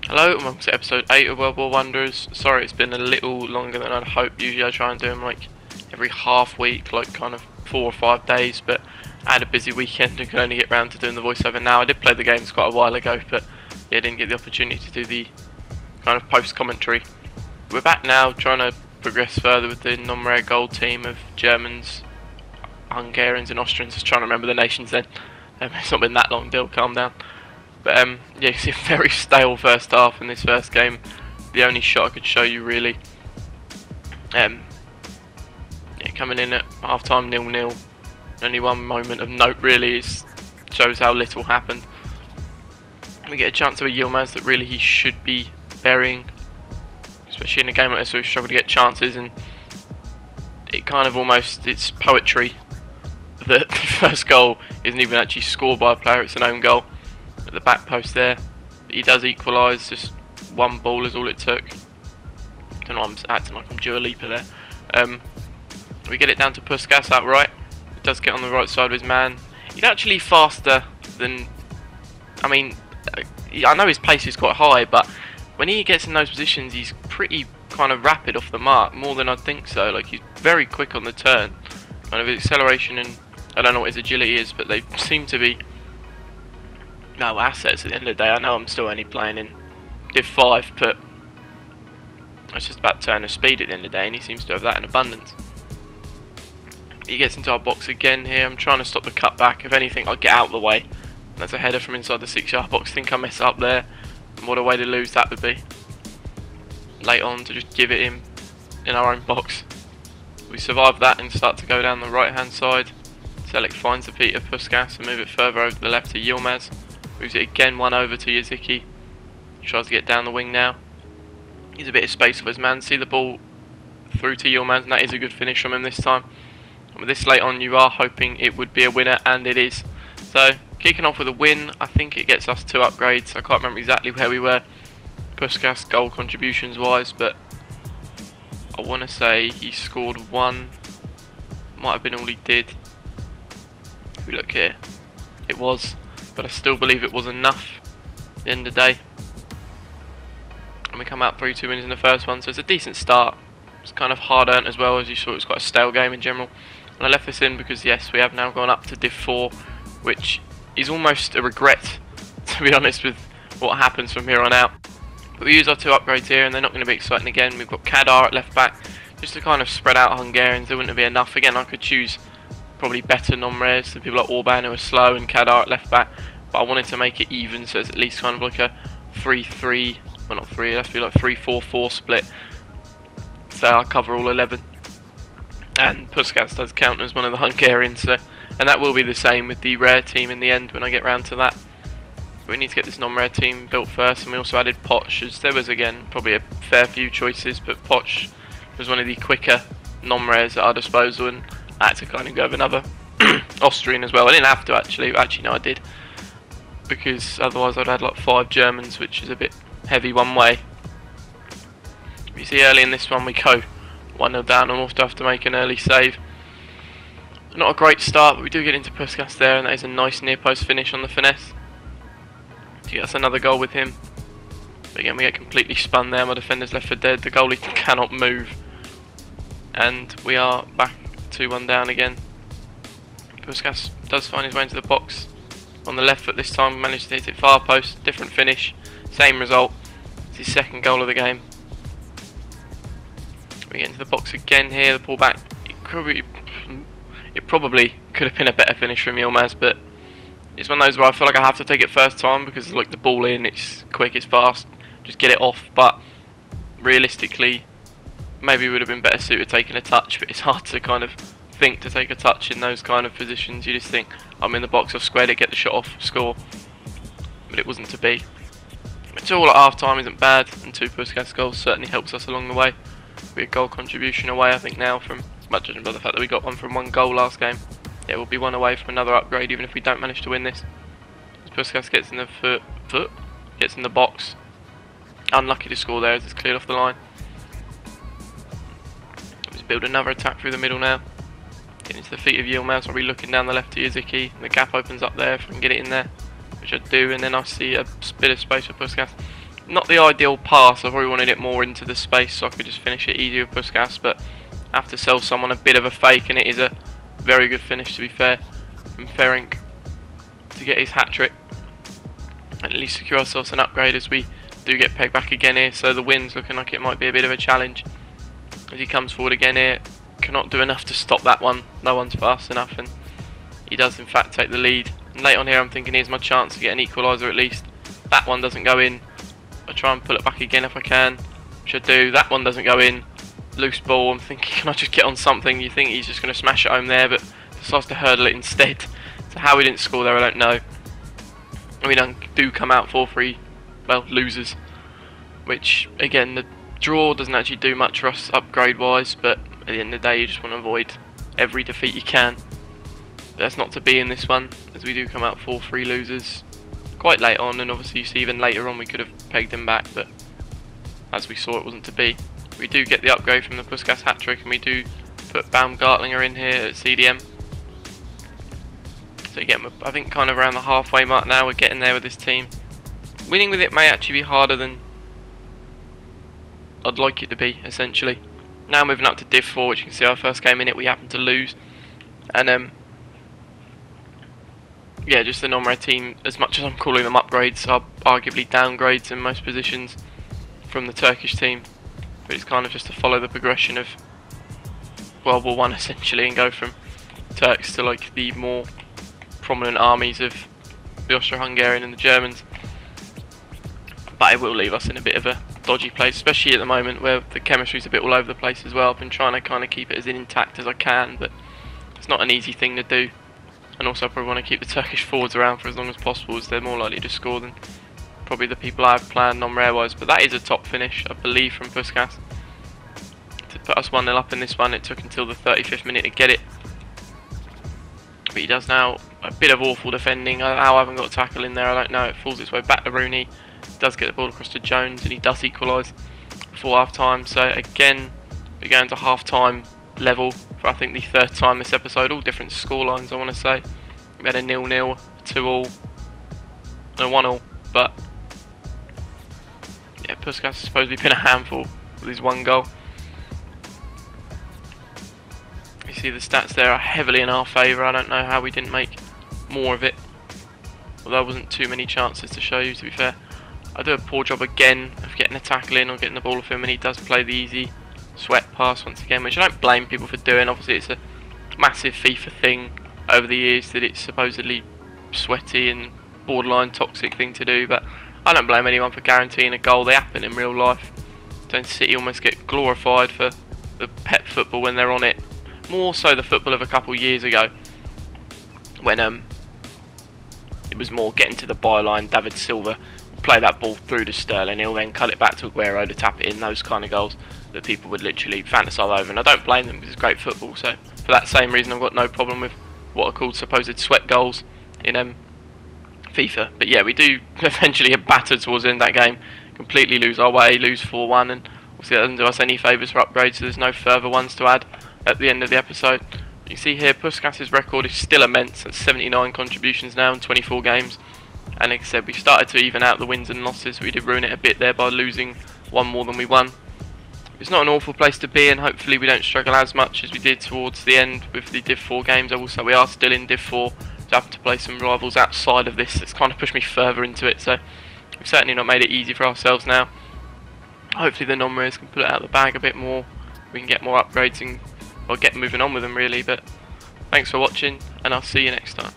Hello and welcome to episode 8 of World War Wonders. Sorry it's been a little longer than I'd hoped. Usually I try and do them like every half week, like kind of 4 or 5 days, but I had a busy weekend and could only get round to doing the voiceover now. I did play the games quite a while ago, but yeah, didn't get the opportunity to do the kind of post-commentary. We're back now trying to progress further with the non-rare gold team of Germans, Hungarians and Austrians. Just trying to remember the nations then. It's not been that long, Dill, calm down. But yeah, you see a very stale first half in this first game. The only shot I could show you really. Yeah, coming in at half time 0-0. Only one moment of note really shows how little happened. We get a chance of a Yilmaz that really he should be burying, especially in a game like this where we struggle to get chances, and it kind of almost, it's poetry that the first goal isn't even actually scored by a player, it's an own goal. At the back post there, but he does equalise. Just one ball is all it took. I don't know, I'm acting like I'm Dua Lipa there. We get it down to Puskas outright. He does get on the right side of his man. He's actually faster than, I mean, I know his pace is quite high, but when he gets in those positions he's pretty kind of rapid off the mark, more than I'd think so. Like, he's very quick on the turn, kind of his acceleration, and I don't know what his agility is, but they seem to be no assets at the end of the day. I know I'm still only playing in Div 5, but it's just about turn of speed at the end of the day, and he seems to have that in abundance. He gets into our box again here. I'm trying to stop the cutback. If anything, I'll get out of the way. That's a header from inside the 6-yard box. I think I mess up there, and what a way to lose that would be. Late on to just give it in our own box. We survive that and start to go down the right hand side. Selec finds the Peter Puskas and move it further over to the left to Yilmaz. Moves it again, one over to Yaziki. He tries to get down the wing now. He's a bit of space for his man. See the ball through to Yilmaz, and that is a good finish from him this time. And with this late on, you are hoping it would be a winner, and it is. So, kicking off with a win, I think it gets us 2 upgrades. I can't remember exactly where we were Puskas goal contributions wise, but I want to say he scored 1. Might have been all he did. If we look here, it was. But I still believe it was enough at the end of the day. And we come out 3-2 wins in the first one, so it's a decent start. It's kind of hard earned as well, as you saw. It was quite a stale game in general. And I left this in because yes, we have now gone up to Div 4, which is almost a regret, to be honest, with what happens from here on out. But we use our 2 upgrades here, and they're not going to be exciting again. We've got Kadar at left back, just to kind of spread out Hungarians. There wouldn't be enough. Again, I could choose probably better non-rares, so people like Orban who are slow, and Kadar at left back, but I wanted to make it even, so it's at least kind of like a 3-3, well not 3, it has to be like 3-4-4 split, so I cover all 11, and Puskas does count as one of the Hungarians, so, and that will be the same with the rare team in the end when I get round to that. But we need to get this non-rare team built first, and we also added Poch, as there was again probably a fair few choices, but Poch was one of the quicker non-rares at our disposal, and I had to kind of go with another Austrian as well. I didn't have to actually no I did, because otherwise I'd had like 5 Germans, which is a bit heavy one way. You see early in this one we go 1-0 down, and also have to make an early save. Not a great start, but we do get into Puskas there, and that is a nice near post finish on the finesse. So that's another goal with him. But again, we get completely spun there. My defender's left for dead. The goalie cannot move, and we are back 2-1 down again. Puskas does find his way into the box on the left foot this time, managed to hit it far post, different finish, same result. It's his 2nd goal of the game. We get into the box again here, the pull back, it probably could have been a better finish from Yilmaz, but it's one of those where I feel like I have to take it first time, because like the ball in, it's quick, it's fast, just get it off, but realistically maybe it would have been better suited taking a touch, but it's hard to kind of think to take a touch in those kind of positions. You just think, I'm in the box, I've squared it, get the shot off, score. But it wasn't to be. But 2 all at half time isn't bad, and 2 Puskas goals certainly helps us along the way. We're a goal contribution away, I think, now, from much judging by the fact that we got 1 from 1 goal last game. Yeah, we'll be 1 away from another upgrade, even if we don't manage to win this. As Puskas gets in the gets in the box. Unlucky to score there as it's cleared off the line. Let's build another attack through the middle now. Get into the feet of Yilmaz. I'll be looking down the left to Yaziki. The gap opens up there if I can get it in there, which I do, and then I see a bit of space for Puskas. Not the ideal pass, I probably wanted it more into the space so I could just finish it easier with Puskas, but I have to sell someone a bit of a fake, and it is a very good finish to be fair from Ferenc to get his hat-trick. At least secure ourselves an upgrade as we do get pegged back again here, so the win's looking like it might be a bit of a challenge. As he comes forward again here, cannot do enough to stop that one, no one's fast enough, and he does in fact take the lead. And late on here I'm thinking here's my chance to get an equaliser at least. That one doesn't go in, I try and pull it back again if I can, which I do. That one doesn't go in, loose ball. I'm thinking, can I just get on something? You think he's just going to smash it home there, but decides to hurdle it instead. So how we didn't score there I don't know. And we do come out 4-3, well, losers, which again the draw doesn't actually do much for us upgrade wise, but at the end of the day you just want to avoid every defeat you can. But that's not to be in this one, as we do come out 4-3 losers quite late on, and obviously you see even later on we could have pegged them back, but as we saw it wasn't to be. We do get the upgrade from the Puskas hat-trick, and we do put Baumgartlinger in here at CDM. So again, I think kind of around the halfway mark now, we're getting there with this team. Winning with it may actually be harder than I'd like it to be, essentially. Now moving up to Div 4, which you can see our first game in it we happened to lose. And yeah, just the non-red team, as much as I'm calling them upgrades, are arguably downgrades in most positions from the Turkish team. But it's kind of just to follow the progression of World War I essentially, and go from Turks to like the more prominent armies of the Austro-Hungarian and the Germans. But it will leave us in a bit of a dodgy place, especially at the moment where the chemistry's a bit all over the place as well. I've been trying to kind of keep it as intact as I can, but it's not an easy thing to do. And also I probably want to keep the Turkish forwards around for as long as possible, as they're more likely to score than probably the people I've planned non-rare wise. But that is a top finish, I believe, from Puskas to put us 1-0 up in this one. It took until the 35th minute to get it, but he does now. A bit of awful defending. How I haven't got a tackle in there I don't know. It falls its way back to Rooney, does get the ball across to Jones, and he does equalise before half time. So again we're going to half time level for I think the third time this episode, all different score lines I want to say. We had a 0-0, 2-2 and a 1-1, but yeah, Puskas has supposedly been a handful with his one goal. You see the stats there are heavily in our favour. I don't know how we didn't make more of it, although there wasn't too many chances to show you, to be fair. I do a poor job again of getting a tackle in or getting the ball off him, and he does play the easy sweat pass once again, which I don't blame people for doing. Obviously it's a massive FIFA thing over the years that it's supposedly sweaty and borderline toxic thing to do, but I don't blame anyone for guaranteeing a goal. They happen in real life. Don't City almost get glorified for the pep football when they're on it, more so the football of a couple of years ago when it was more getting to the byline, David Silva play that ball through to Sterling, he'll then cut it back to Aguero to tap it in, those kind of goals that people would literally fantasise over, and I don't blame them because it's great football. So for that same reason I've got no problem with what are called supposed sweat goals in FIFA. But yeah, we do eventually get battered towards the end of that game, completely lose our way, lose 4-1, and obviously that doesn't do us any favours for upgrades, so there's no further ones to add at the end of the episode. You can see here Puskas' record is still immense at 79 contributions now in 24 games, and like I said, we started to even out the wins and losses. We did ruin it a bit there by losing one more than we won. It's not an awful place to be, and hopefully we don't struggle as much as we did towards the end with the Div 4 games. Also, we are still in Div 4, so having to play some rivals outside of this, it's kind of pushed me further into it, so we've certainly not made it easy for ourselves now. Hopefully the non-rares can pull it out of the bag a bit more, we can get more upgrades and get moving on with them really. But thanks for watching, and I'll see you next time.